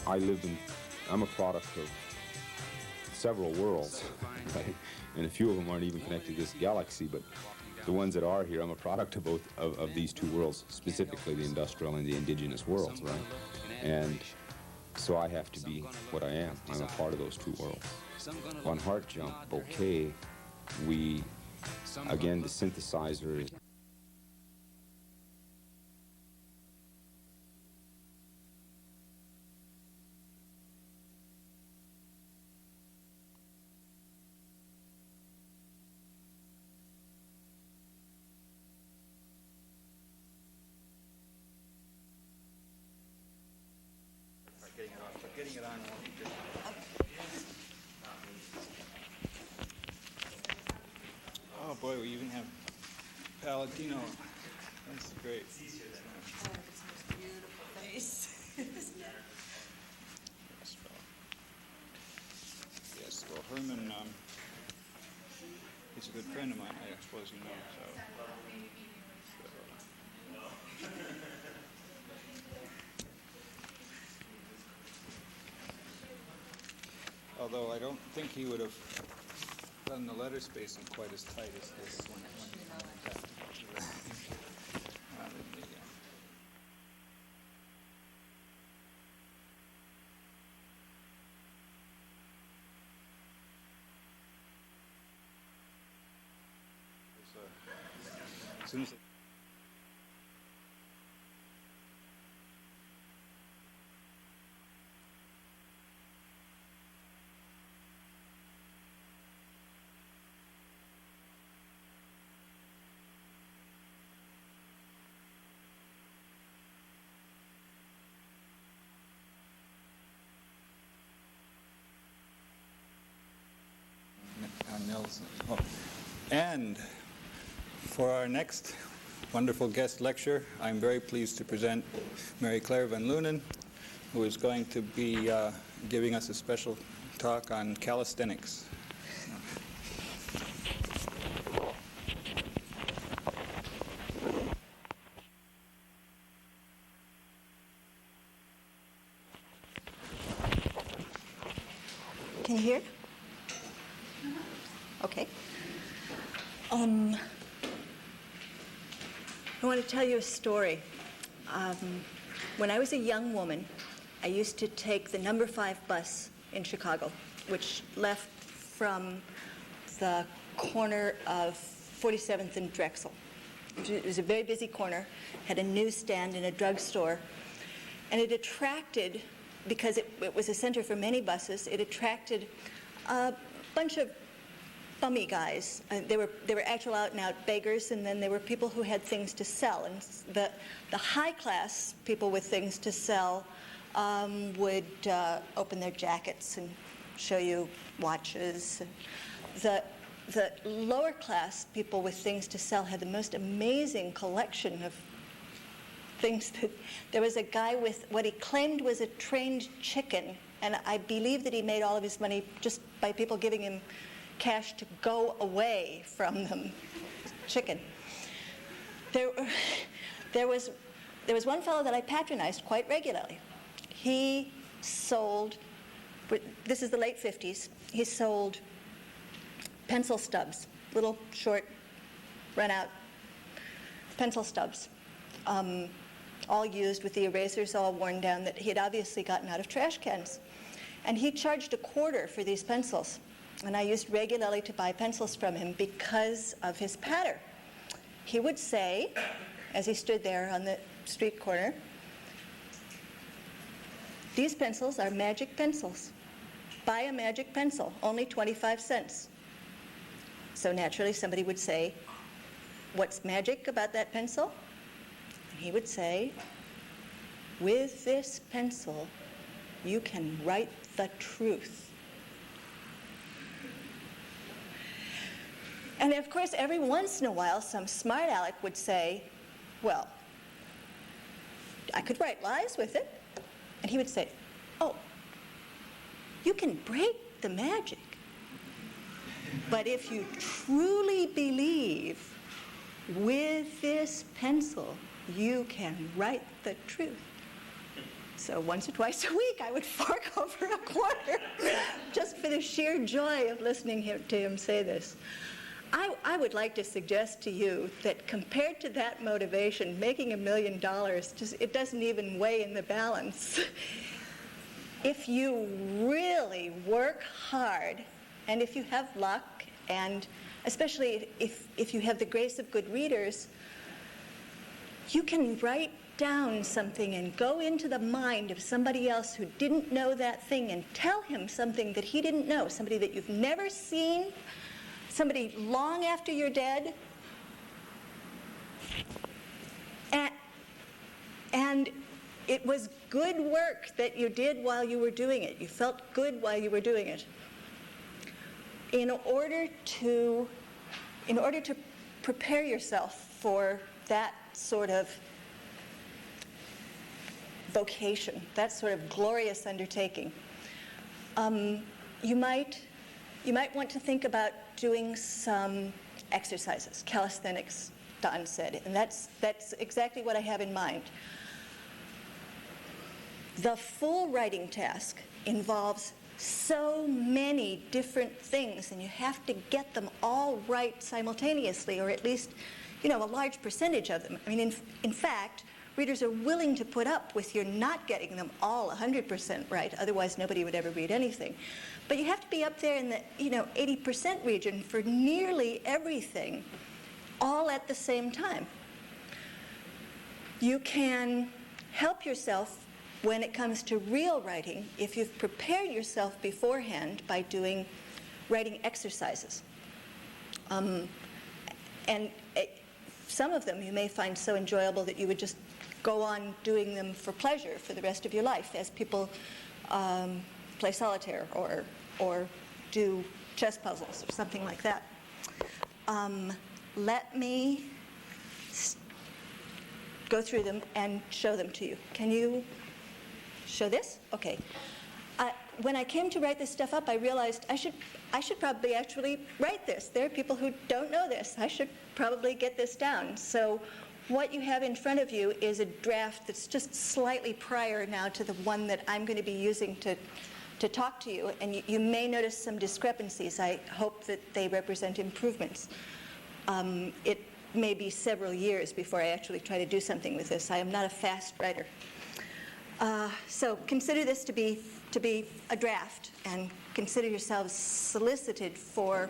I'm a product of several worlds, right? And a few of them aren't even connected to this galaxy, but the ones that are here, I'm a product of both of these two worlds, specifically the industrial and the indigenous worlds, right? And so I have to be what I am. I'm a part of those two worlds. On Heart Jump, okay, again, the synthesizer is... Getting it on. Oh boy, we even have Palatino. That's great. Oh, it's the most beautiful face. Yes, well, Herman, he's a good friend of mine, I suppose you know, so. Although I don't think he would have done the letter spacing quite as tight as this one. As soon as Nelson. Oh. And for our next wonderful guest lecture, I'm very pleased to present MaryClaire van Leunen, who is going to be giving us a special talk on calisthenics. Can you hear? Okay. I want to tell you a story. When I was a young woman, I used to take the number 5 bus in Chicago, which left from the corner of 47th and Drexel. It was a very busy corner, had a newsstand and a drugstore, and it attracted, because it was a center for many buses, it attracted a bunch of bummy guys. They were actual out-and-out beggars, and then there were people who had things to sell. And the high-class people with things to sell would open their jackets and show you watches. The lower-class people with things to sell had the most amazing collection of things. There was a guy with what he claimed was a trained chicken, and I believe that he made all of his money just by people giving him cash to go away from them. Chicken. There was one fellow that I patronized quite regularly. He sold, this is the late 50s, he sold pencil stubs, little short, run-out pencil stubs, all used with the erasers all worn down that he had obviously gotten out of trash cans. And he charged $0.25 for these pencils. And I used regularly to buy pencils from him because of his patter. He would say, as he stood there on the street corner, "These pencils are magic pencils. Buy a magic pencil, only 25 cents. So naturally somebody would say, "What's magic about that pencil?" And he would say, "With this pencil, you can write the truth." And of course, every once in a while, some smart aleck would say, "Well, I could write lies with it." And he would say, "Oh, you can break the magic. But if you truly believe, with this pencil, you can write the truth." So once or twice a week, I would fork over a quarter just for the sheer joy of listening to him say this. I would like to suggest to you that compared to that motivation, making $1 million, it doesn't even weigh in the balance. If you really work hard, and if you have luck, and especially if you have the grace of good readers, you can write down something and go into the mind of somebody else who didn't know that thing and tell him something that he didn't know, somebody that you've never seen, somebody long after you're dead. And it was good work that you did while you were doing it. You felt good while you were doing it. In order to prepare yourself for that sort of vocation, that sort of glorious undertaking, you might want to think about doing some exercises. Calisthenics, Don said, and that's exactly what I have in mind. The full writing task involves so many different things, and you have to get them all right simultaneously, or at least, a large percentage of them. I mean, in fact, readers are willing to put up with your not getting them all 100% right, otherwise nobody would ever read anything. But you have to be up there in the 80% region for nearly everything, all at the same time. You can help yourself when it comes to real writing if you've prepared yourself beforehand by doing writing exercises. Some of them you may find so enjoyable that you would just go on doing them for pleasure for the rest of your life, as people play solitaire or do chess puzzles or something like that. Let me go through them and show them to you. Can you show this? Okay. When I came to write this stuff up, I realized I should probably actually write this. There are people who don't know this. I should probably get this down. So what you have in front of you is a draft that's just slightly prior now to the one that I'm going to be using to talk to you. And you may notice some discrepancies. I hope that they represent improvements. It may be several years before I actually try to do something with this. I am not a fast writer. So consider this to be a draft, and consider yourselves solicited for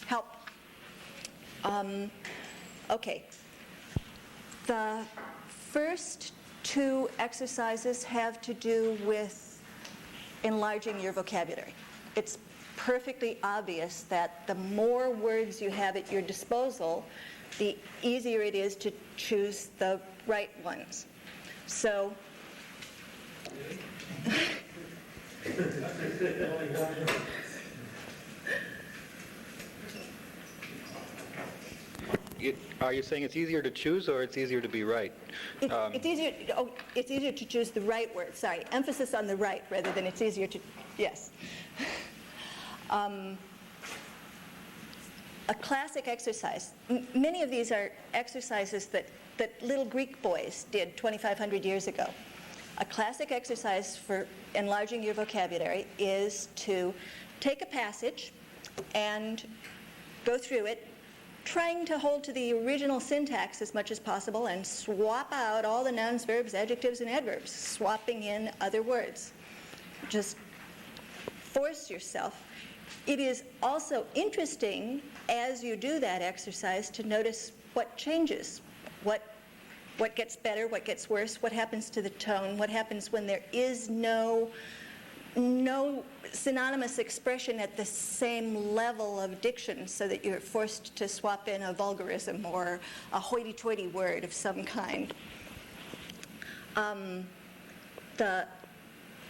help. Okay. The first two exercises have to do with enlarging your vocabulary. It's perfectly obvious that the more words you have at your disposal, the easier it is to choose the right ones. So Are you saying it's easier to choose or it's easier to be right? It's easier to choose the right word. Sorry, emphasis on the right rather than it's easier to, yes. A classic exercise. Many of these are exercises that little Greek boys did 2,500 years ago. A classic exercise for enlarging your vocabulary is to take a passage and go through it, trying to hold to the original syntax as much as possible and swap out all the nouns, verbs, adjectives, and adverbs, swapping in other words. Just force yourself. It is also interesting as you do that exercise to notice what changes, what gets better, what gets worse, what happens to the tone, what happens when there is no synonymous expression at the same level of diction, so that you're forced to swap in a vulgarism or a hoity-toity word of some kind. The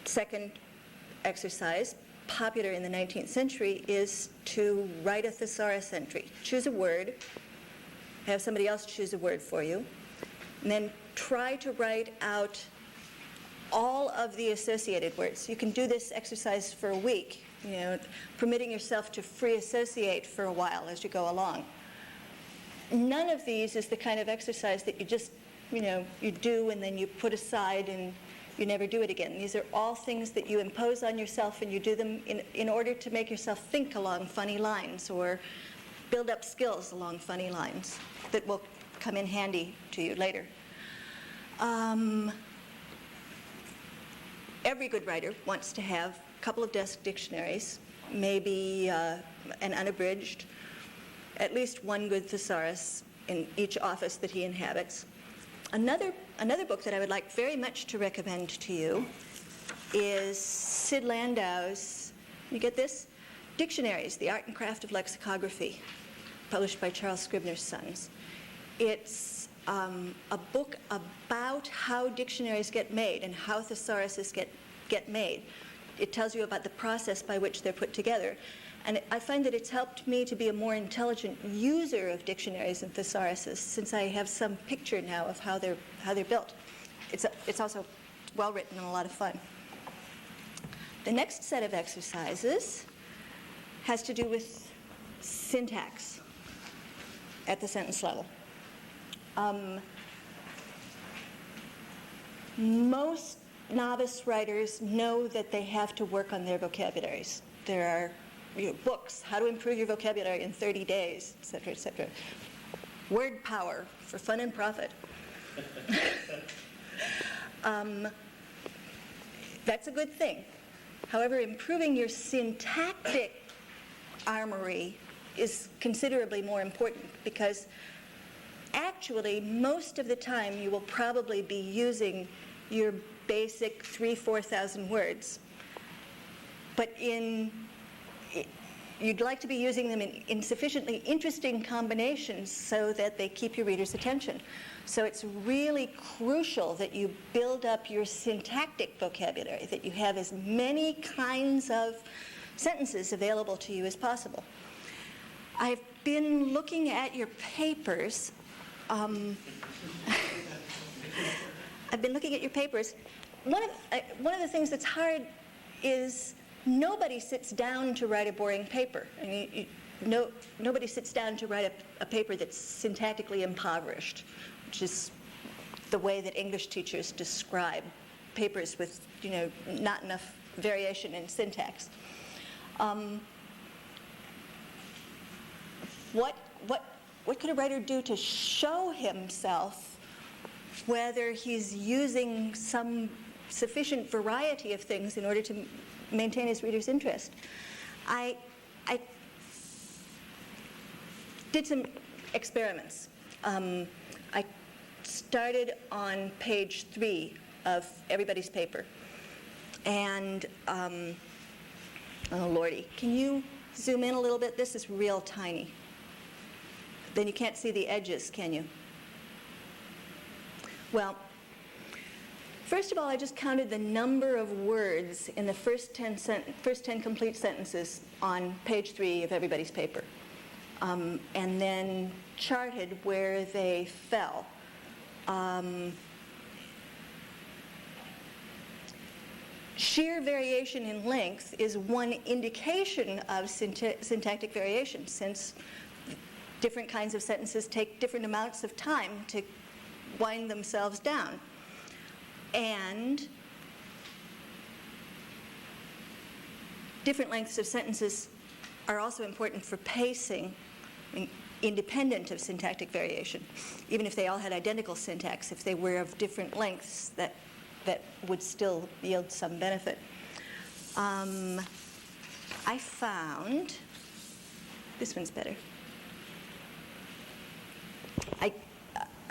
second exercise, popular in the 19th century, is to write a thesaurus entry. Choose a word, have somebody else choose a word for you, and then try to write out all of the associated words. You can do this exercise for a week, permitting yourself to free associate for a while as you go along. None of these is the kind of exercise that you just, you do and then you put aside you never do it again. These are all things that you impose on yourself, and you do them in order to make yourself think along funny lines or build up skills along funny lines that will come in handy to you later. Every good writer wants to have a couple of desk dictionaries, maybe an unabridged, at least one good thesaurus in each office that he inhabits. Another book that I would like very much to recommend to you is Sid Landau's, you get this? Dictionaries, The Art and Craft of Lexicography, published by Charles Scribner's Sons. It's a book about how dictionaries get made and how thesauruses get made. It tells you about the process by which they're put together. And I find that it's helped me to be a more intelligent user of dictionaries and thesauruses, since I have some picture now of how they're built. It's also well written and a lot of fun. The next set of exercises has to do with syntax at the sentence level. Most novice writers know that they have to work on their vocabularies. There are books, How to Improve Your Vocabulary in 30 Days, et cetera, et cetera. Word Power for Fun and Profit. That's a good thing. However, improving your syntactic armory is considerably more important, because actually most of the time you will probably be using your basic 3,000-4,000 words, but you'd like to be using them in sufficiently interesting combinations so that they keep your reader's attention. So it's really crucial that you build up your syntactic vocabulary, that you have as many kinds of sentences available to you as possible. I've been looking at your papers. I've been looking at your papers. One of the things that's hard is nobody sits down to write a boring paper. I mean, nobody sits down to write a paper that's syntactically impoverished, which is the way that English teachers describe papers with, not enough variation in syntax. What could a writer do to show himself whether he's using some sufficient variety of things in order to maintain his reader's interest? I did some experiments. I started on page 3 of everybody's paper. And, oh lordy, can you zoom in a little bit? This is real tiny. Then you can't see the edges, can you? Well, first of all, I just counted the number of words in the first 10 complete sentences on page 3 of everybody's paper, and then charted where they fell. Sheer variation in length is one indication of syntactic variation, since different kinds of sentences take different amounts of time to wind themselves down. And different lengths of sentences are also important for pacing, independent of syntactic variation. Even if they all had identical syntax, if they were of different lengths, that would still yield some benefit. I found, this one's better. I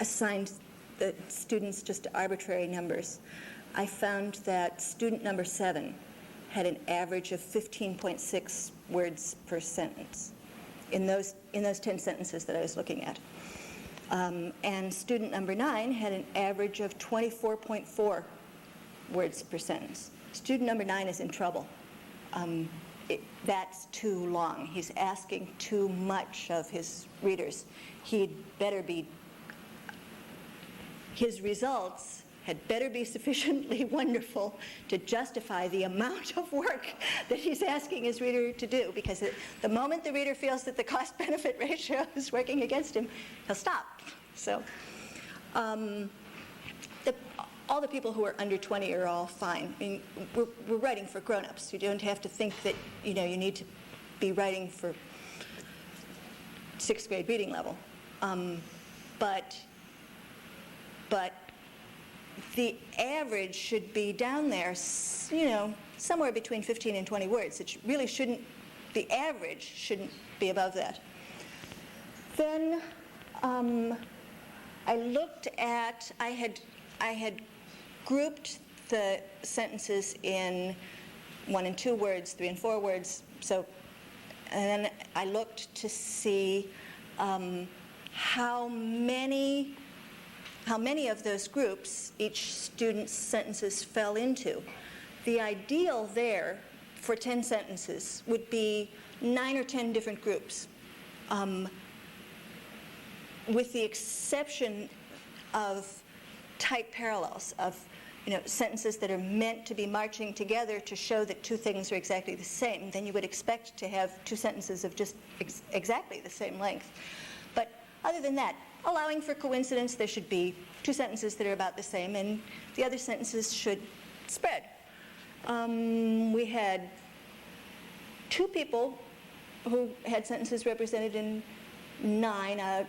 assigned the students just arbitrary numbers. I found that student number 7 had an average of 15.6 words per sentence in those 10 sentences that I was looking at. And student number 9 had an average of 24.4 words per sentence. Student number 9 is in trouble. That's too long. He's asking too much of his readers. His results had better be sufficiently wonderful to justify the amount of work that he's asking his reader to do, because the moment the reader feels that the cost-benefit ratio is working against him, he'll stop. So all the people who are under 20 are all fine. I mean, we're writing for grown-ups. You don't have to think that, you know, you need to be writing for 6th grade reading level. But the average should be down there, you know, somewhere between 15 and 20 words. It really shouldn't, the average shouldn't be above that. Then I looked at, I had grouped the sentences in 1 and 2 words, 3 and 4 words. So, and then I looked to see how many of those groups each student's sentences fell into. The ideal there for 10 sentences would be 9 or 10 different groups, with the exception of type parallels, of, you know, sentences that are meant to be marching together to show that 2 things are exactly the same. Then you would expect to have 2 sentences of just exactly the same length. But other than that, allowing for coincidence, there should be 2 sentences that are about the same, and the other sentences should spread. We had 2 people who had sentences represented in 9,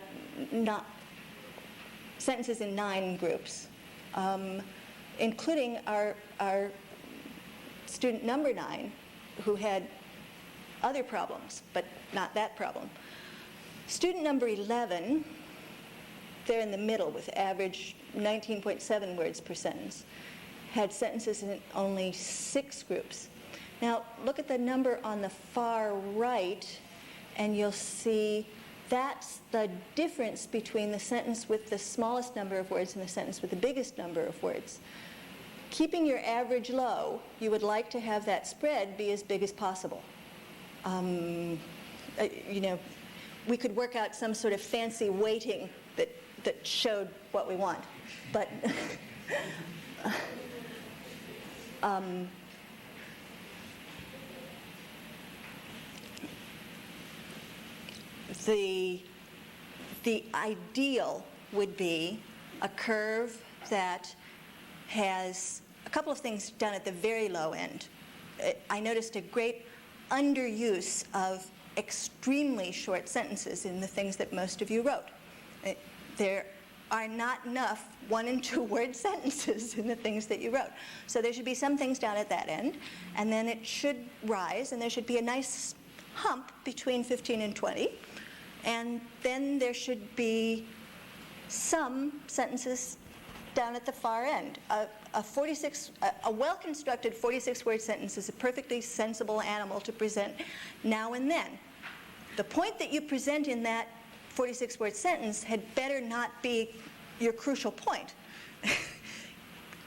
sentences in 9 groups, including our student number 9, who had other problems, but not that problem. Student number 11, they're in the middle with average 19.7 words per sentence, had sentences in only 6 groups. Now, look at the number on the far right, and you'll see that's the difference between the sentence with the smallest number of words and the sentence with the biggest number of words. Keeping your average low, you would like to have that spread be as big as possible. You know, we could work out some sort of fancy weighting that showed what we want, but the ideal would be a curve that has a couple of things done at the very low end. I noticed a great underuse of extremely short sentences in the things that most of you wrote. There are not enough 1 and 2 word sentences in the things that you wrote. So there should be some things down at that end, and then it should rise, and there should be a nice hump between 15 and 20, and then there should be some sentences down at the far end. A well-constructed 46-word sentence is a perfectly sensible animal to present now and then. The point that you present in that 46-word sentence had better not be your crucial point.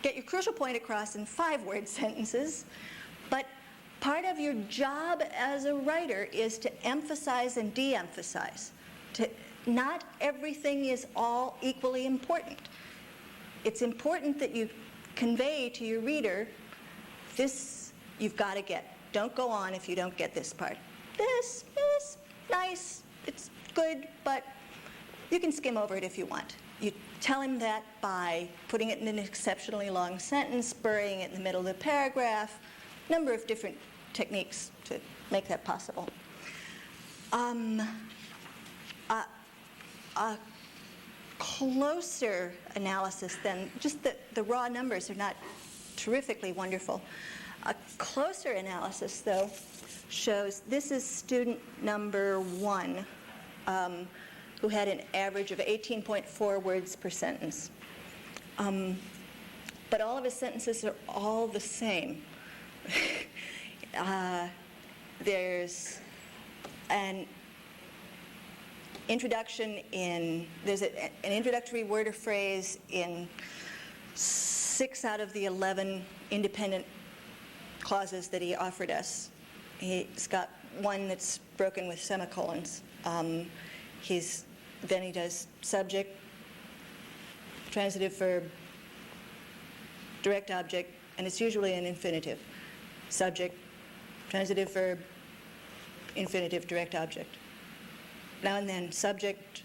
Get your crucial point across in 5-word sentences, but part of your job as a writer is to emphasize and de-emphasize. Not everything is all equally important. It's important that you convey to your reader, this you've got to get. Don't go on if you don't get this part. This is nice, it's good, but you can skim over it if you want. You tell him that by putting it in an exceptionally long sentence, burying it in the middle of the paragraph, a number of different techniques to make that possible. A closer analysis than just the raw numbers are not terrifically wonderful. A closer analysis, though, shows this is student number 1, who had an average of 18.4 words per sentence. But all of his sentences are all the same. There's an introduction there's an introductory word or phrase in 6 out of the 11 independent clauses that he offered us. He's got one that's broken with semicolons. Then he does subject, transitive verb, direct object, and it's usually an infinitive. Subject, transitive verb, infinitive, direct object. Now and then, subject,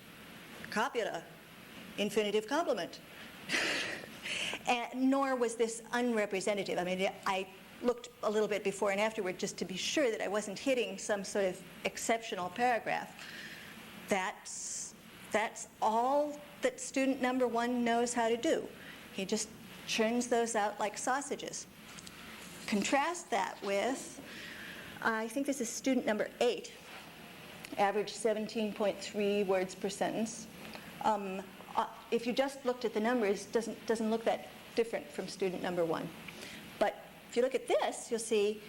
copula, infinitive complement. And nor was this unrepresentative. I mean, I looked a little bit before and afterward just to be sure that I wasn't hitting some sort of exceptional paragraph. That's all that student number 1 knows how to do. He just churns those out like sausages. Contrast that with, I think this is student number 8, average 17.3 words per sentence. If you just looked at the numbers, doesn't look that different from student number 1. But if you look at this, you'll see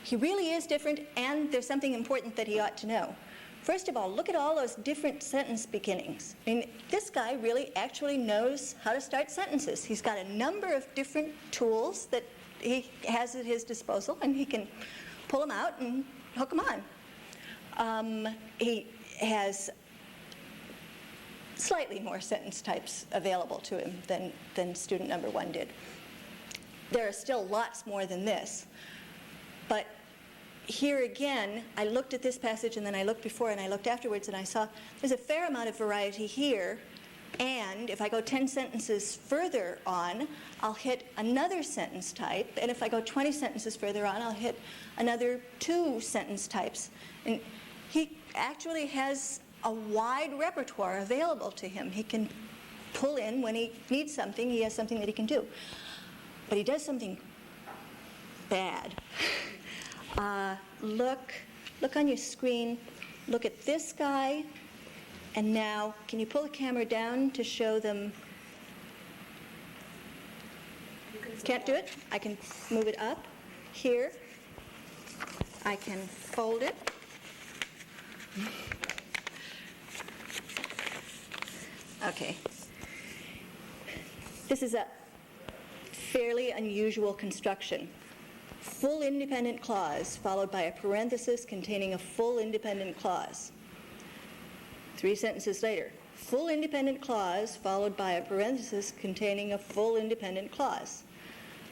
he really is different, and there's something important that he ought to know. First of all, look at all those different sentence beginnings. I mean, this guy really actually knows how to start sentences. He's got a number of different tools that he has at his disposal, and he can pull them out and hook them on. He has slightly more sentence types available to him than student number 1 did. There are still lots more than this, but here again, I looked at this passage and then I looked before and I looked afterwards, and I saw there's a fair amount of variety here, and if I go 10 sentences further on, I'll hit another sentence type, and if I go 20 sentences further on, I'll hit another 2 sentence types. And he actually has a wide repertoire available to him. He can pull in when he needs something. He has something that he can do. But he does something bad. Look on your screen. Look at this guy. And now, can you pull the camera down to show them? Can't do it? I can move it up here. I can fold it. Okay. This is a fairly unusual construction. Full independent clause followed by a parenthesis containing a full independent clause. 3 sentences later, full independent clause followed by a parenthesis containing a full independent clause.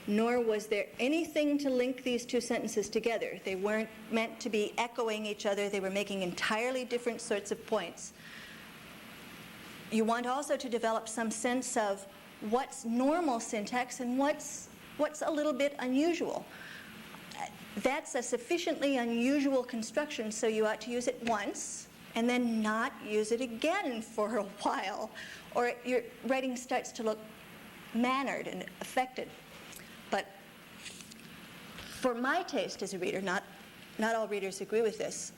Nor was there anything to link these 2 sentences together. They weren't meant to be echoing each other. They were making entirely different sorts of points. You want also to develop some sense of what's normal syntax and what's a little bit unusual. That's a sufficiently unusual construction, so you ought to use it once and then not use it again for a while, or your writing starts to look mannered and affected. But for my taste as a reader, not all readers agree with this,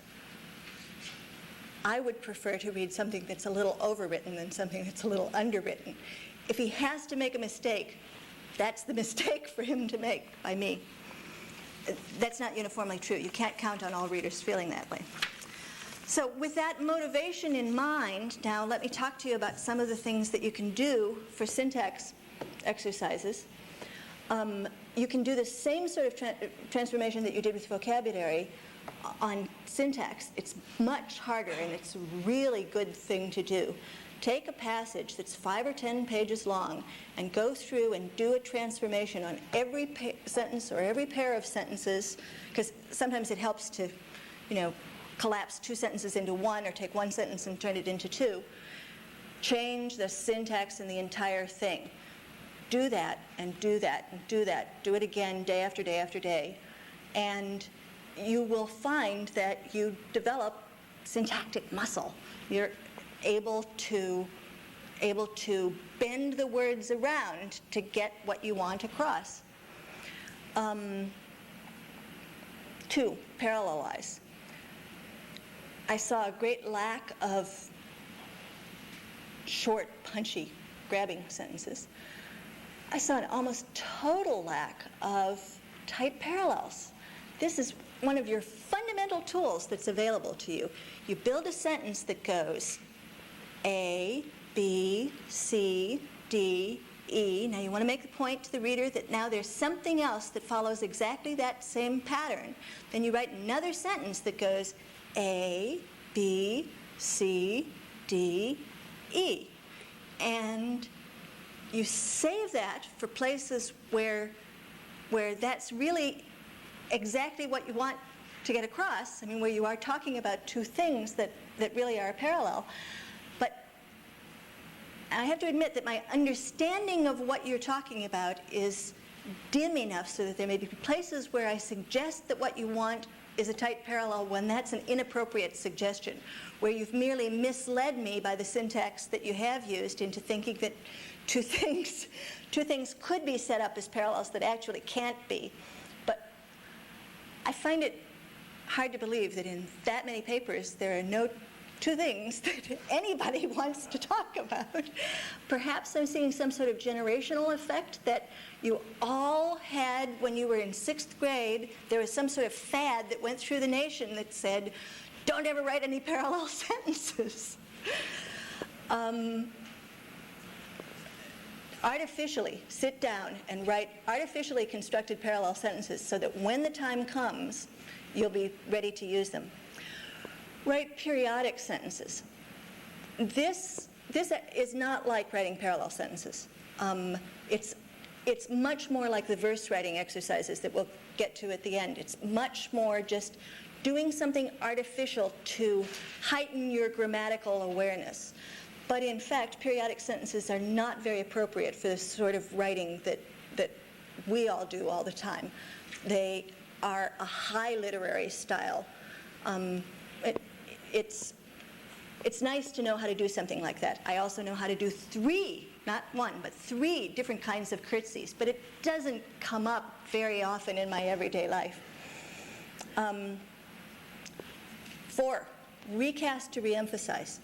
I would prefer to read something that's a little overwritten than something that's a little underwritten. If he has to make a mistake, that's the mistake for him to make by me. That's not uniformly true. You can't count on all readers feeling that way. So with that motivation in mind, now let me talk to you about some of the things that you can do for syntax exercises. You can do the same sort of transformation that you did with vocabulary on syntax. It's much harder, and it's a really good thing to do. Take a passage that's 5 or 10 pages long and go through and do a transformation on every sentence or every pair of sentences, because sometimes it helps to, collapse 2 sentences into 1 or take 1 sentence and turn it into 2. Change the syntax in the entire thing. Do that and do that and do that. Do it again day after day after day. And you will find that you develop syntactic muscle. You're able to bend the words around to get what you want across. 2, parallelize. I saw a great lack of short, punchy, grabbing sentences. I saw an almost total lack of tight parallels. This is one of your fundamental tools that's available to you. You build a sentence that goes A, B, C, D, E. Now you want to make the point to the reader that now there's something else that follows exactly that same pattern. Then you write another sentence that goes A, B, C, D, E. And you save that for places where that's really exactly what you want to get across. I mean, where you are talking about 2 things that really are parallel. But I have to admit that my understanding of what you're talking about is dim enough so that there may be places where I suggest that what you want is a tight parallel when that's an inappropriate suggestion, where you've merely misled me by the syntax that you have used into thinking that two things could be set up as parallels that actually can't be. But I find it hard to believe that in that many papers there are no two things that anybody wants to talk about. Perhaps I'm seeing some sort of generational effect that you all had when you were in 6th grade. There was some sort of fad that went through the nation that said, don't ever write any parallel sentences. Artificially sit down and write artificially constructed parallel sentences so that when the time comes, you'll be ready to use them. Write periodic sentences. This is not like writing parallel sentences. It's much more like the verse writing exercises that we'll get to at the end. It's much more just doing something artificial to heighten your grammatical awareness. But in fact, periodic sentences are not very appropriate for the sort of writing that we all do all the time. They are a high literary style. It's nice to know how to do something like that. I also know how to do 3, not 1, but 3 different kinds of curtsies, but it doesn't come up very often in my everyday life. 4, recast to reemphasize.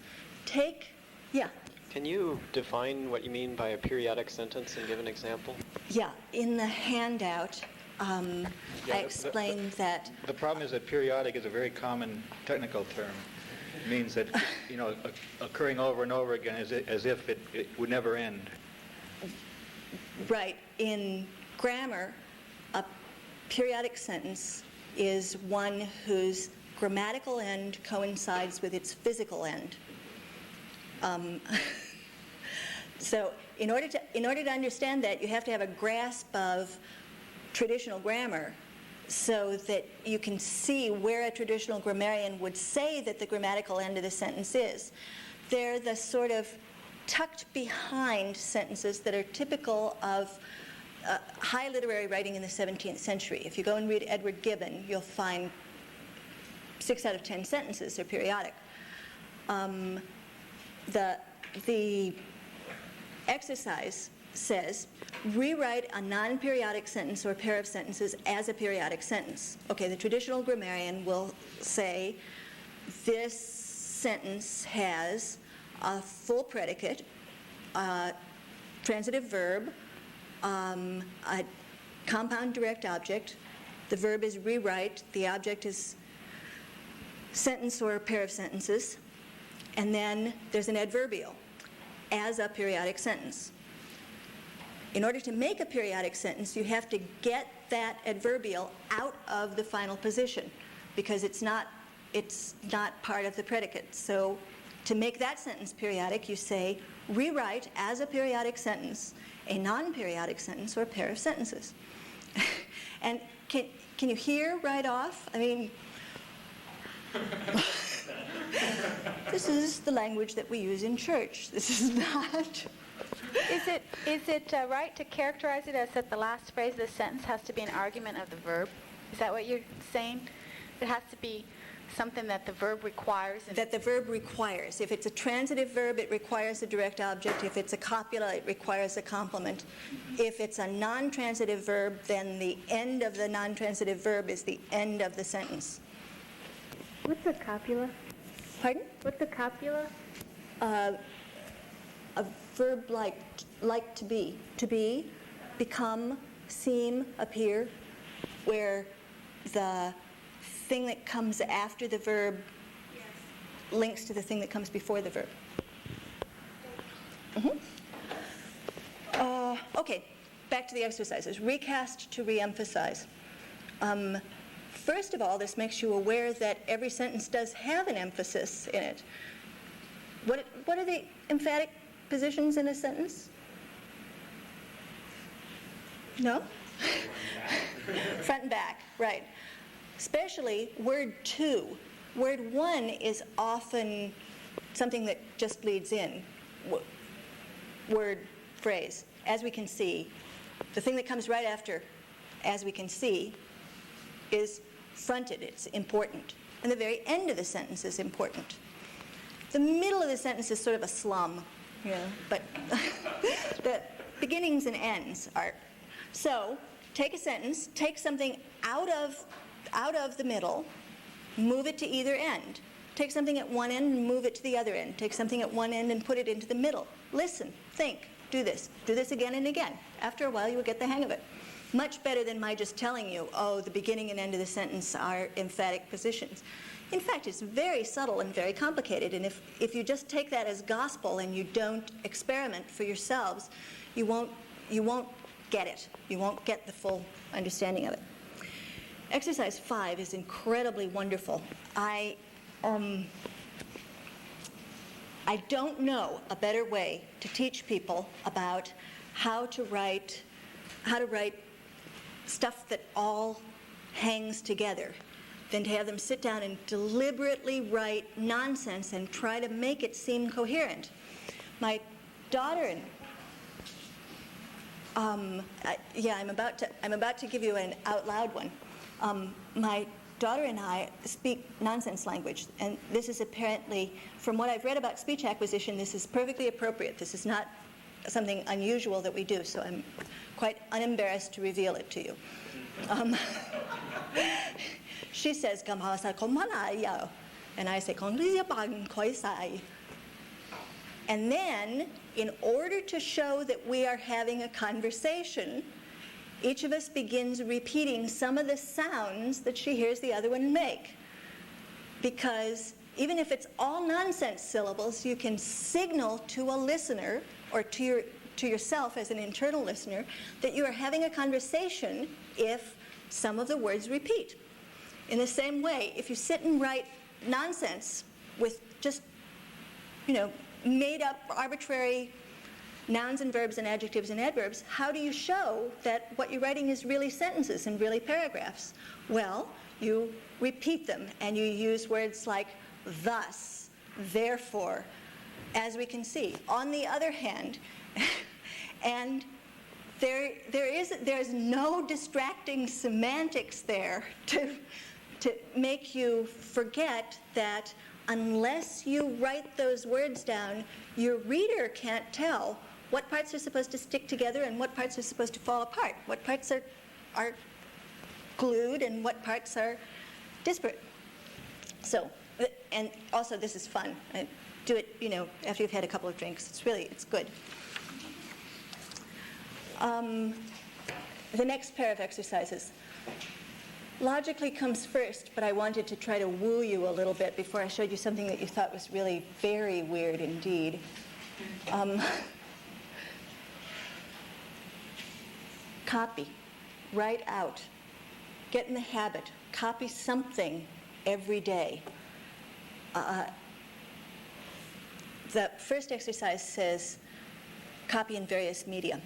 Can you define what you mean by a periodic sentence and give an example? Yeah, in the handout, I explained that. The problem is that periodic is a very common technical term. It means that, occurring over and over again as if it would never end. Right. In grammar, a periodic sentence is one whose grammatical end coincides with its physical end. So in order to understand that, you have to have a grasp of traditional grammar so that you can see where a traditional grammarian would say that the grammatical end of the sentence is. They're the sort of tucked behind sentences that are typical of high literary writing in the 17th century. If you go and read Edward Gibbon, you'll find 6 out of 10 sentences are periodic. The exercise says, rewrite a non-periodic sentence or pair of sentences as a periodic sentence. Okay, the traditional grammarian will say, this sentence has a full predicate, a transitive verb, a compound direct object. The verb is rewrite, the object is sentence or pair of sentences, and then there's an adverbial as a periodic sentence. In order to make a periodic sentence, you have to get that adverbial out of the final position because it's not part of the predicate. So to make that sentence periodic, you say, rewrite as a periodic sentence a non-periodic sentence or a pair of sentences. And can you hear right off? I mean, this is the language that we use in church. This is not. Is it right to characterize it as that the last phrase of the sentence has to be an argument of the verb? Is that what you're saying? It has to be something that the verb requires? That the verb requires. If it's a transitive verb, it requires a direct object. If it's a copula, it requires a complement. If it's a non-transitive verb, then the end of the non-transitive verb is the end of the sentence. What's a copula? Pardon? What's a copula? A verb like to be, become, seem, appear, where the thing that comes after the verb links to the thing that comes before the verb. Okay, back to the exercises. Recast to reemphasize. First of all, this makes you aware that every sentence does have an emphasis in it. What are the emphatic positions in a sentence? No? Front and back, right. Especially word 2. Word 1 is often something that just leads in. word phrase, as we can see, the thing that comes right after as we can see is fronted, it's important. And the very end of the sentence is important. The middle of the sentence is sort of a slum, you know, but the beginnings and ends are. So take a sentence, take something out of the middle, move it to either end. Take something at one end and move it to the other end. Take something at one end and put it into the middle. Listen, think, do this. Do this again and again. After a while, you will get the hang of it. Much better than my just telling you, oh, the beginning and end of the sentence are emphatic positions. In fact, it's very subtle and very complicated, and if you just take that as gospel and you don't experiment for yourselves, you won't get it. You won't get the full understanding of it. Exercise 5 is incredibly wonderful. I don't know a better way to teach people about how to write stuff that all hangs together than to have them sit down and deliberately write nonsense and try to make it seem coherent. My daughter and I'm about to give you an out loud one. My daughter and I speak nonsense language, and this is apparently, from what I've read about speech acquisition, this is perfectly appropriate. This is not something unusual that we do, so I'm quite unembarrassed to reveal it to you. She says, and I say, and then, in order to show that we are having a conversation, each of us begins repeating some of the sounds that she hears the other one make. Because even if it's all nonsense syllables, you can signal to a listener, or to yourself as an internal listener, that you are having a conversation if some of the words repeat. In the same way, if you sit and write nonsense with just, made up arbitrary nouns and verbs and adjectives and adverbs, how do you show that what you're writing is really sentences and really paragraphs? Well, you repeat them and you use words like thus, therefore, as we can see. On the other hand, and there's no distracting semantics there to make you forget that unless you write those words down, your reader can't tell what parts are supposed to stick together and what parts are supposed to fall apart, what parts are glued and what parts are disparate. So, and also this is fun. Do it, after you've had a couple of drinks. It's good. The next pair of exercises logically comes first, but I wanted to try to woo you a little bit before I showed you something that you thought was really very weird indeed. Copy. Write out. Get in the habit. Copy something every day. The first exercise says copy in various media.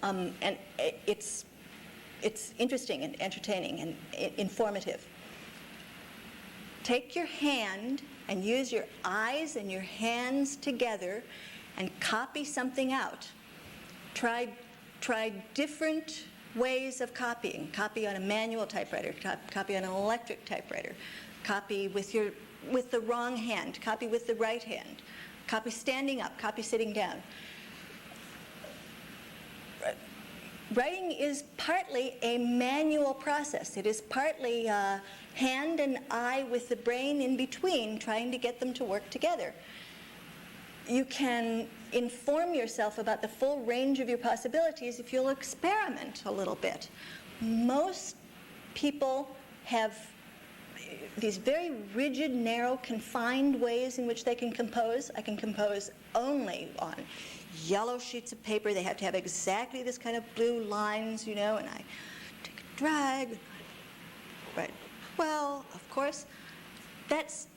And it's interesting and entertaining and informative. Take your hand and use your eyes and your hands together and copy something out. Try different ways of copying. Copy on a manual typewriter, copy on an electric typewriter, copy with the wrong hand, copy with the right hand, copy standing up, copy sitting down. Writing is partly a manual process. It is partly hand and eye with the brain in between, trying to get them to work together. You can inform yourself about the full range of your possibilities if you'll experiment a little bit. Most people have these very rigid, narrow, confined ways in which they can compose. I can compose only on yellow sheets of paper. They have to have exactly this kind of blue lines, and I take a drag. Right. Well, of course, that's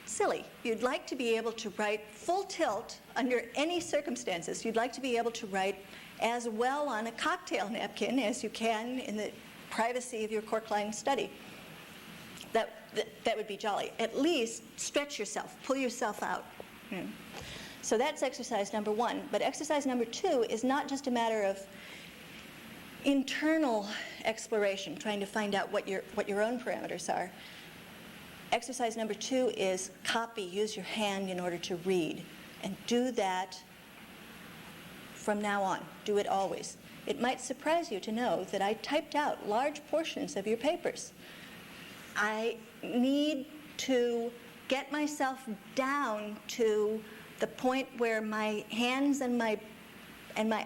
silly. You'd like to be able to write full tilt under any circumstances. You'd like to be able to write as well on a cocktail napkin as you can in the privacy of your cork-lined study. That would be jolly. At least stretch yourself, pull yourself out. So that's exercise number 1. But exercise number 2 is not just a matter of internal exploration, trying to find out what your own parameters are. Exercise number 2 is copy, use your hand in order to read. And do that from now on. Do it always. It might surprise you to know that I typed out large portions of your papers. I need to get myself down to the point where my hands and my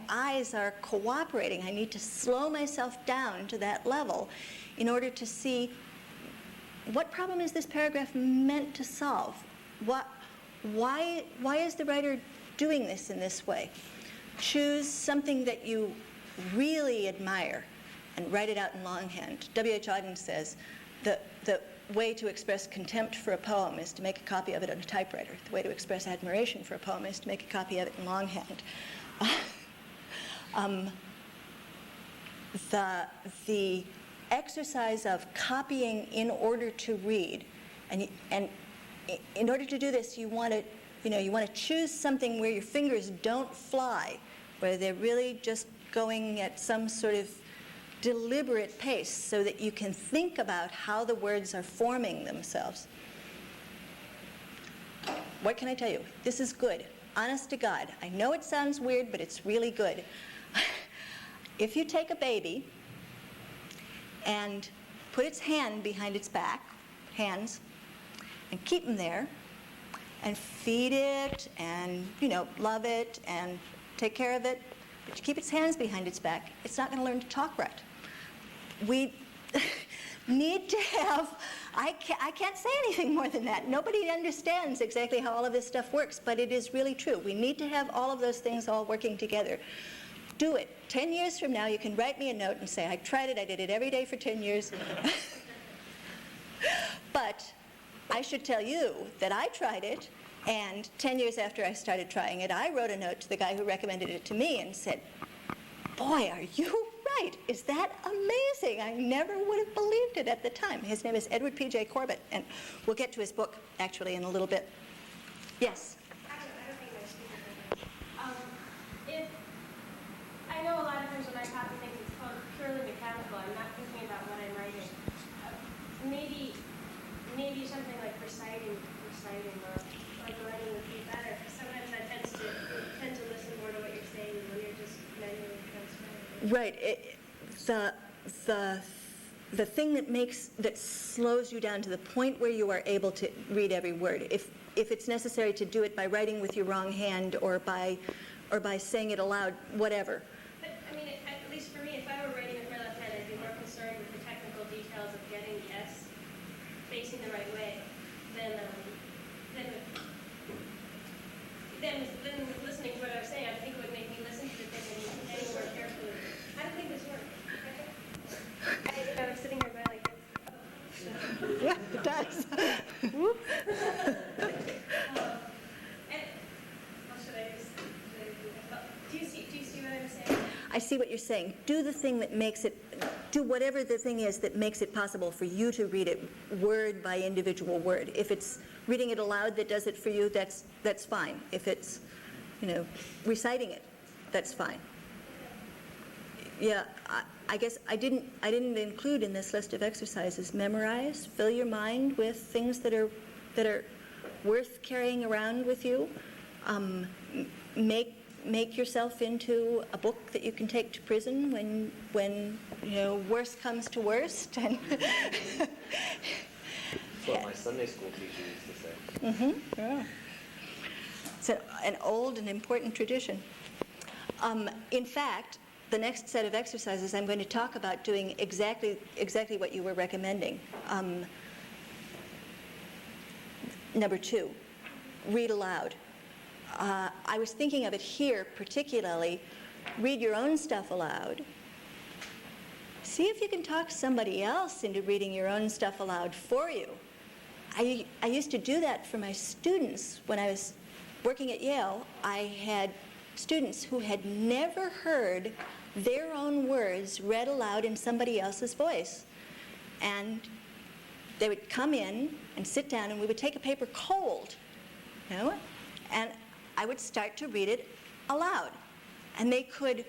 eyes are cooperating. I need to slow myself down to that level in order to see what problem is this paragraph meant to solve. Why is the writer doing this in this way? Choose something that you really admire and write it out in longhand. W.H. Auden says the way to express contempt for a poem is to make a copy of it on a typewriter. The way to express admiration for a poem is to make a copy of it in longhand. The exercise of copying in order to read, and in order to do this, you want to choose something where your fingers don't fly, where they're really just going at some sort of deliberate pace, so that you can think about how the words are forming themselves. What can I tell you? This is good. Honest to God. I know it sounds weird, but it's really good. If you take a baby and put its hand behind its back, hands, and keep them there, and feed it, and, love it, and take care of it, but you keep its hands behind its back, it's not going to learn to talk right. We need to have, I can't say anything more than that. Nobody understands exactly how all of this stuff works, but it is really true. We need to have all of those things all working together. Do it. 10 years from now, you can write me a note and say, I tried it, I did it every day for 10 years. But I should tell you that I tried it, and 10 years after I started trying it, I wrote a note to the guy who recommended it to me and said, boy, are you right? Is that amazing? I never would have believed it at the time. His name is Edward P.J. Corbett, and we'll get to his book, actually, in a little bit. Yes? I don't think there's I know a lot of times when I copy things, it's purely mechanical. I'm not thinking about what I'm writing. Maybe something like reciting or writing would be better. Sometimes I tend to listen more to what you're saying when you're just manually transcribing. Right. The thing that slows you down to the point where you are able to read every word, if it's necessary to do it by writing with your wrong hand or by saying it aloud, whatever. But at least for me, if I were writing with my left hand, I'd be more concerned with the technical details of getting the S facing the right way than listening to what I was saying. I think it would make me listen to the thing any more carefully. How do think this works? I was sitting here going like this. Yeah, it does. Do you see what I'm saying? I see what you're saying. Do the thing that makes it, do whatever the thing is that makes it possible for you to read it word by individual word. If it's reading it aloud that does it for you, that's fine. If it's, reciting it, that's fine. Yeah, I guess I didn't include in this list of exercises memorize, fill your mind with things that are worth carrying around with you. Make yourself into a book that you can take to prison when worst comes to worst. And That's what my Sunday school teacher used to say. Mm-hmm. Yeah. It's an old and important tradition. In fact, the next set of exercises I'm going to talk about doing exactly what you were recommending. Number 2, read aloud. I was thinking of it here particularly. Read your own stuff aloud. See if you can talk somebody else into reading your own stuff aloud for you. I used to do that for my students. When I was working at Yale, I had students who had never heard their own words read aloud in somebody else's voice. And they would come in and sit down, and we would take a paper cold, and I would start to read it aloud. And they could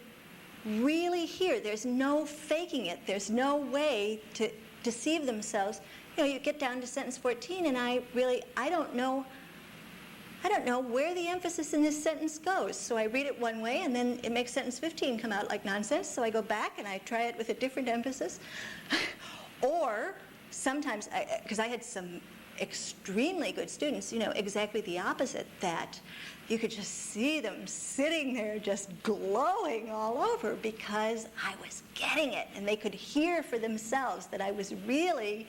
really hear. There's no faking it. There's no way to deceive themselves. You know, you get down to sentence 14, and I don't know where the emphasis in this sentence goes. So I read it one way, and then it makes sentence 15 come out like nonsense. So I go back and I try it with a different emphasis. Or sometimes, because I had some extremely good students, you know, exactly the opposite, that you could just see them sitting there just glowing all over because I was getting it, and they could hear for themselves that I was really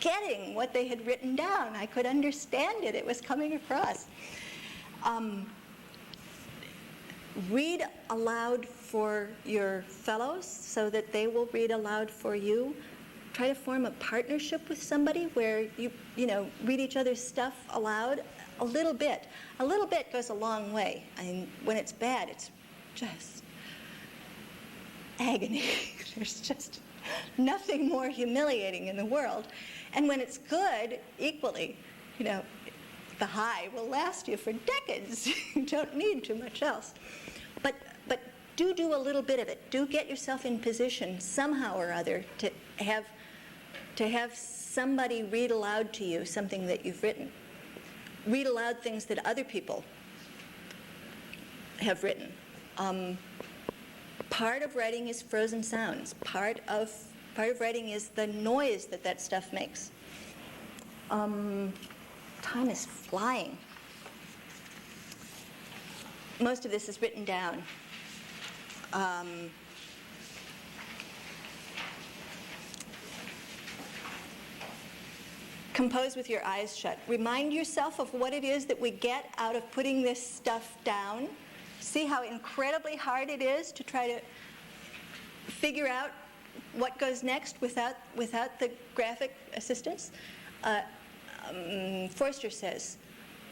getting what they had written down. I could understand it. It was coming across. Read aloud for your fellows so that they will read aloud for you. Try to form a partnership with somebody where you read each other's stuff aloud a little bit. A little bit goes a long way. I mean, when it's bad, it's just agony. There's just nothing more humiliating in the world. And when it's good, equally, you know, the high will last you for decades. You don't need too much else. But do a little bit of it. Do get yourself in position somehow or other to have somebody read aloud to you something that you've written. Read aloud things that other people have written. Part of writing is frozen sounds. Part of writing is the noise that stuff makes. Time is flying. Most of this is written down. Compose with your eyes shut. Remind yourself of what it is that we get out of putting this stuff down. See how incredibly hard it is to try to figure out what goes next without the graphic assistance. Forster says,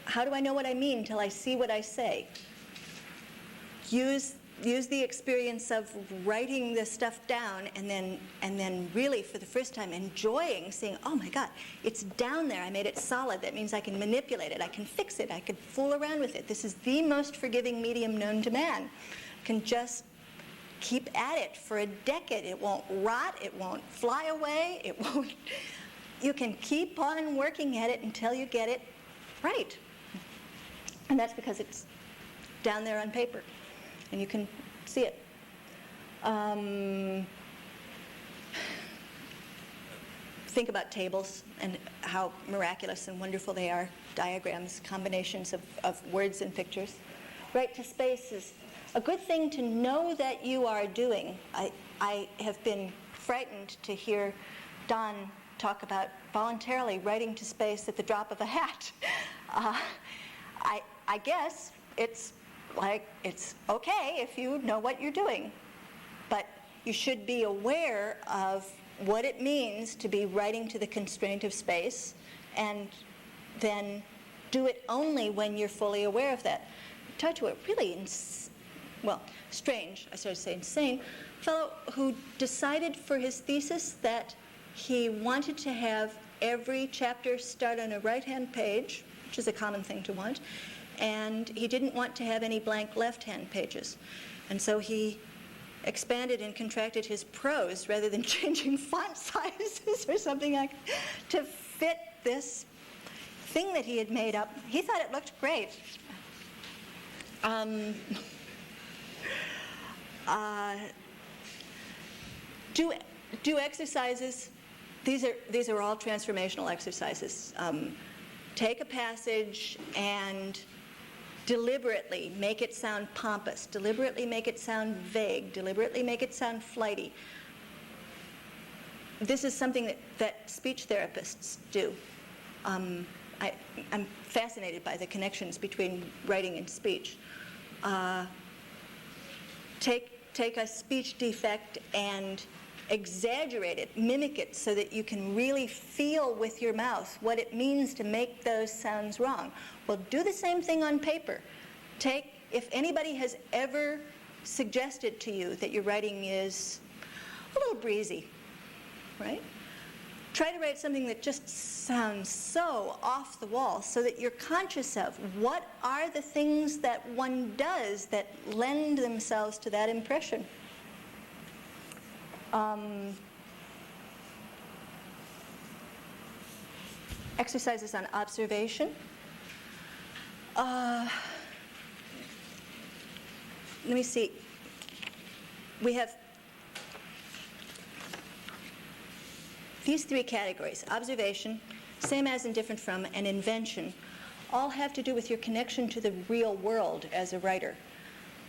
how do I know what I mean till I see what I say? Use the experience of writing this stuff down and then really for the first time enjoying seeing, oh my God, it's down there. I made it solid. That means I can manipulate it. I can fix it. I can fool around with it. This is the most forgiving medium known to man. I can just keep at it for a decade. It won't rot. It won't fly away. It won't. You can keep on working at it until you get it right. And that's because it's down there on paper. And you can see it. Think about tables and how miraculous and wonderful they are. Diagrams, combinations of words and pictures. Write to space is a good thing to know that you are doing. I have been frightened to hear Don talk about voluntarily writing to space at the drop of a hat. I guess it's okay if you know what you're doing, but you should be aware of what it means to be writing to the constraint of space, and then do it only when you're fully aware of that. I talked to a really strange, I started to say insane, fellow who decided for his thesis that he wanted to have every chapter start on a right-hand page, which is a common thing to want, and he didn't want to have any blank left-hand pages. And so he expanded and contracted his prose rather than changing font sizes or something like that to fit this thing that he had made up. He thought it looked great. Do exercises. These are all transformational exercises. Take a passage and deliberately make it sound pompous, deliberately make it sound vague, deliberately make it sound flighty. This is something that speech therapists do. I'm fascinated by the connections between writing and speech. Take a speech defect and exaggerate it, mimic it so that you can really feel with your mouth what it means to make those sounds wrong. Well, do the same thing on paper. If anybody has ever suggested to you that your writing is a little breezy, right? try to write something that just sounds so off the wall, so that you're conscious of what are the things that one does that lend themselves to that impression. Exercises on observation. Let me see. We have these three categories: observation, same as and different from, and invention, all have to do with your connection to the real world as a writer.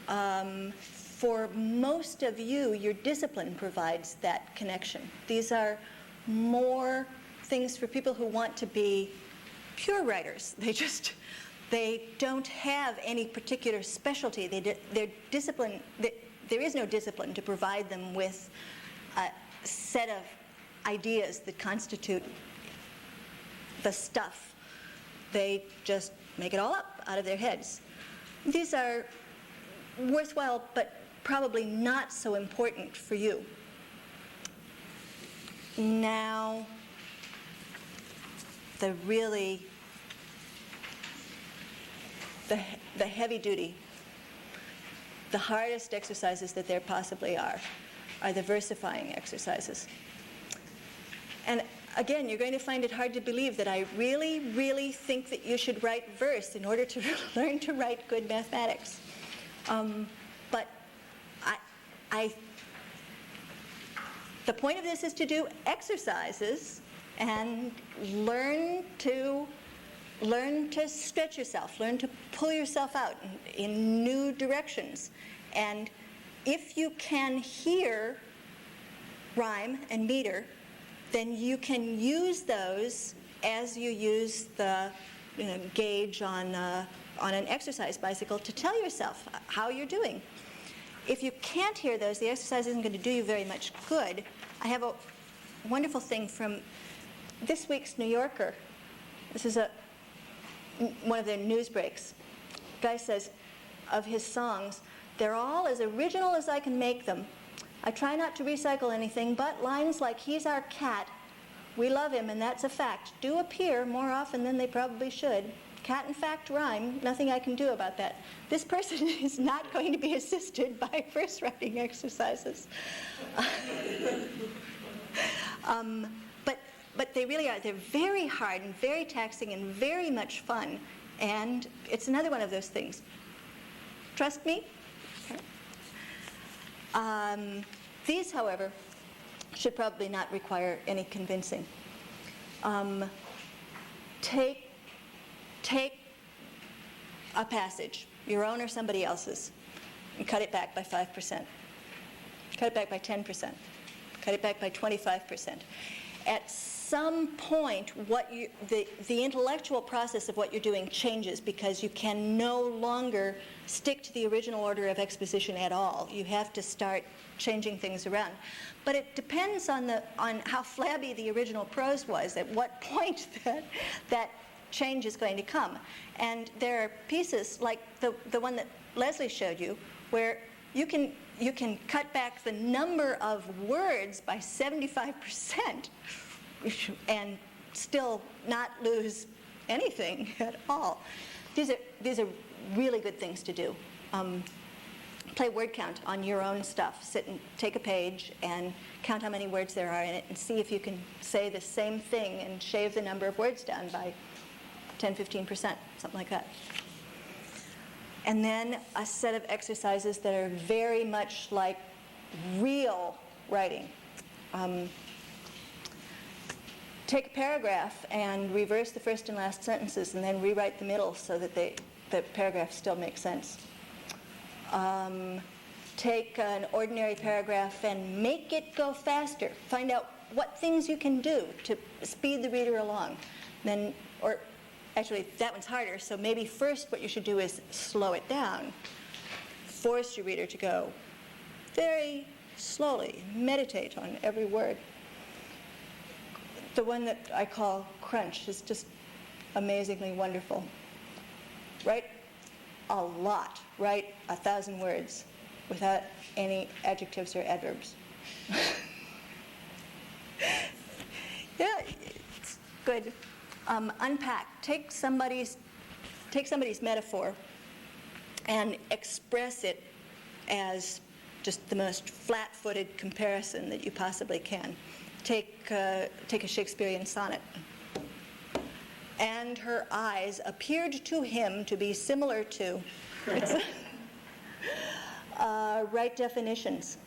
For most of you, your discipline provides that connection. These are more things for people who want to be pure writers. They don't have any particular specialty. Their discipline, there is no discipline to provide them with a set of ideas that constitute the stuff. They just make it all up out of their heads. These are worthwhile, but probably not so important for you. Now, the heavy duty, the hardest exercises that there possibly are the versifying exercises. And again, you're going to find it hard to believe that I really, really think that you should write verse in order to learn to write good mathematics. But the point of this is to do exercises and learn to stretch yourself, learn to pull yourself out in new directions. And if you can hear rhyme and meter, then you can use those as you use the gauge on an exercise bicycle to tell yourself how you're doing. If you can't hear those, the exercise isn't going to do you very much good. I have a wonderful thing from this week's New Yorker. This is one of their news breaks. The guy says of his songs, "They're all as original as I can make them. I try not to recycle anything, but lines like 'He's our cat, we love him and that's a fact' do appear more often than they probably should. Cat and fact rhyme, nothing I can do about that." This person is not going to be assisted by verse writing exercises. But they really are. They're very hard and very taxing and very much fun. And it's another one of those things. Trust me? These, however, should probably not require any convincing. Take a passage, your own or somebody else's, and cut it back by 5%. Cut it back by 10%. Cut it back by 25%. At some point, the intellectual process of what you're doing changes, because you can no longer stick to the original order of exposition at all. You have to start changing things around. But it depends on how flabby the original prose was, at what point that change is going to come. And there are pieces like the one that Leslie showed you, where you can cut back the number of words by 75% and still not lose anything at all. These are really good things to do. Play word count on your own stuff. Sit and take a page and count how many words there are in it, and see if you can say the same thing and shave the number of words down by 10-15%, something like that. And then a set of exercises that are very much like real writing. Take a paragraph and reverse the first and last sentences, and then rewrite the middle so that the paragraph still makes sense. Take an ordinary paragraph and make it go faster. Find out what things you can do to speed the reader along. Then, or actually, that one's harder, so maybe first what you should do is slow it down. Force your reader to go very slowly. Meditate on every word. The one that I call crunch is just amazingly wonderful. Write a lot. Write 1,000 words without any adjectives or adverbs. Yeah, it's good. Unpack. Take somebody's metaphor and express it as just the most flat-footed comparison that you possibly can. Take a Shakespearean sonnet. And her eyes appeared to him to be similar to. Write definitions.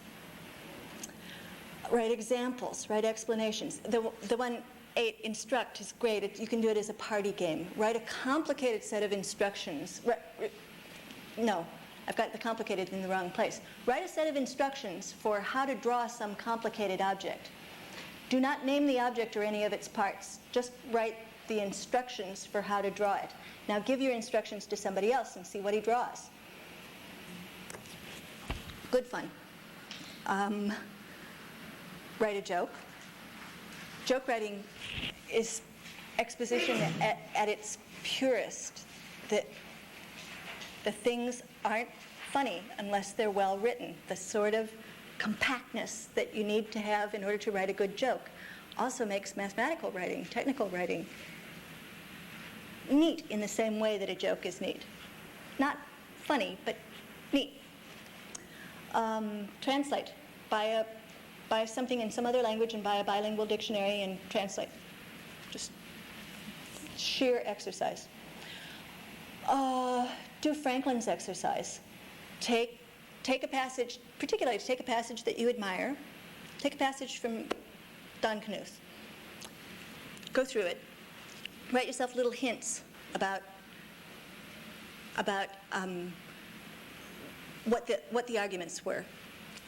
Write examples. Write explanations. The one 8, instruct, is great. You can do it as a party game. Write a complicated set of instructions. No, I've got the complicated in the wrong place. Write a set of instructions for how to draw some complicated object. Do not name the object or any of its parts. Just write the instructions for how to draw it. Now give your instructions to somebody else and see what he draws. Good fun. Write a joke. Joke writing is exposition at its purest. The things aren't funny unless they're well written. The sort of compactness that you need to have in order to write a good joke also makes mathematical writing, technical writing, neat in the same way that a joke is neat. Not funny, but neat. Translate. Buy something in some other language and buy a bilingual dictionary and translate. Just sheer exercise. Do Franklin's exercise. Take a passage, particularly take a passage that you admire. Take a passage from Don Knuth. Go through it. Write yourself little hints about what the arguments were.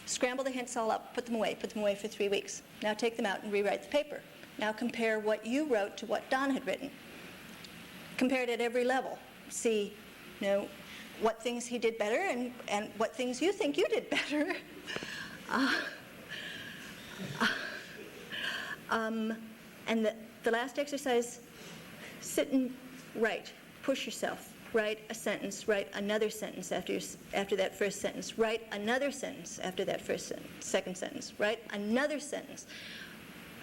Scramble the hints all up, put them away for 3 weeks. Now take them out and rewrite the paper. Now compare what you wrote to what Don had written. Compare it at every level. See, what things he did better and what things you think you did better. And the last exercise, sit and write. Push yourself. Write a sentence, write another sentence after that first sentence, write another sentence after that second sentence, write another sentence.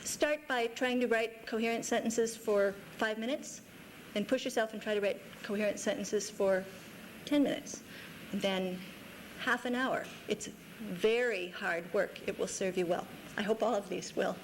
Start by trying to write coherent sentences for 5 minutes, then push yourself and try to write coherent sentences for 10 minutes, and then half an hour. It's very hard work. It will serve you well. I hope all of these will.